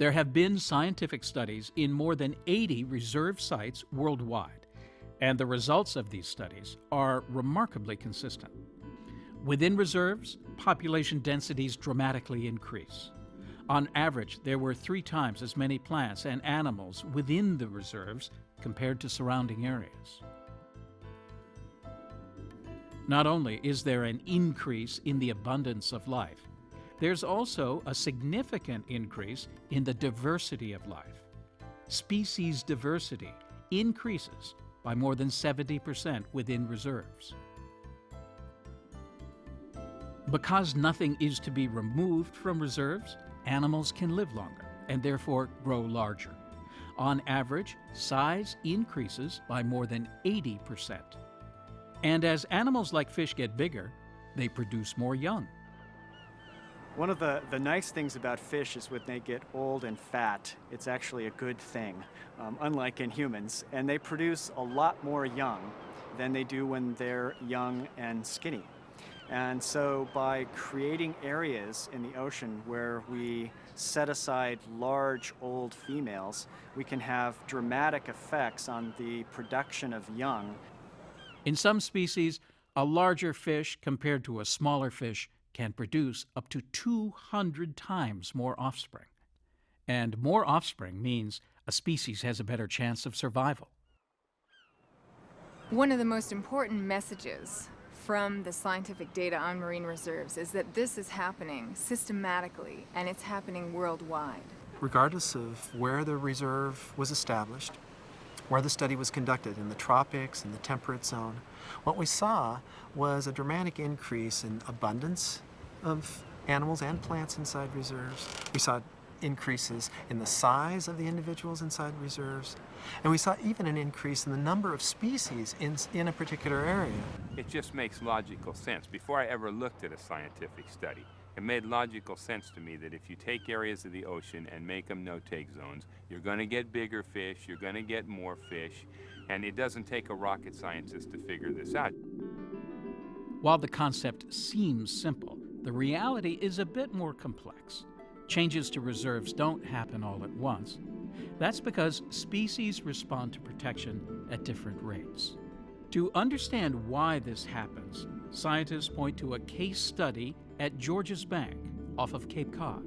There have been scientific studies in more than 80 reserve sites worldwide, and the results of these studies are remarkably consistent. Within reserves, population densities dramatically increase. On average, there were 3 times as many plants and animals within the reserves compared to surrounding areas. Not only is there an increase in the abundance of life, there's also a significant increase in the diversity of life. Species diversity increases by more than 70% within reserves. Because nothing is to be removed from reserves, animals can live longer and therefore grow larger. On average, size increases by more than 80%. And as animals like fish get bigger, they produce more young. One of the nice things about fish is when they get old and fat, it's actually a good thing, unlike in humans. And they produce a lot more young than they do when they're young and skinny. And so by creating areas in the ocean where we set aside large old females, we can have dramatic effects on the production of young. In some species, a larger fish compared to a smaller fish can produce up to 200 times more offspring. And more offspring means a species has a better chance of survival. One of the most important messages from the scientific data on marine reserves is that this is happening systematically, and it's happening worldwide. Regardless of where the reserve was established, where the study was conducted, in the tropics, in the temperate zone, what we saw was a dramatic increase in abundance of animals and plants inside reserves. We saw increases in the size of the individuals inside reserves, and we saw even an increase in the number of species in a particular area. It just makes logical sense. Before I ever looked at a scientific study, it made logical sense to me that if you take areas of the ocean and make them no-take zones, you're going to get bigger fish, you're going to get more fish, and it doesn't take a rocket scientist to figure this out. While the concept seems simple, the reality is a bit more complex. Changes to reserves don't happen all at once. That's because species respond to protection at different rates. To understand why this happens, scientists point to a case study at Georges Bank off of Cape Cod.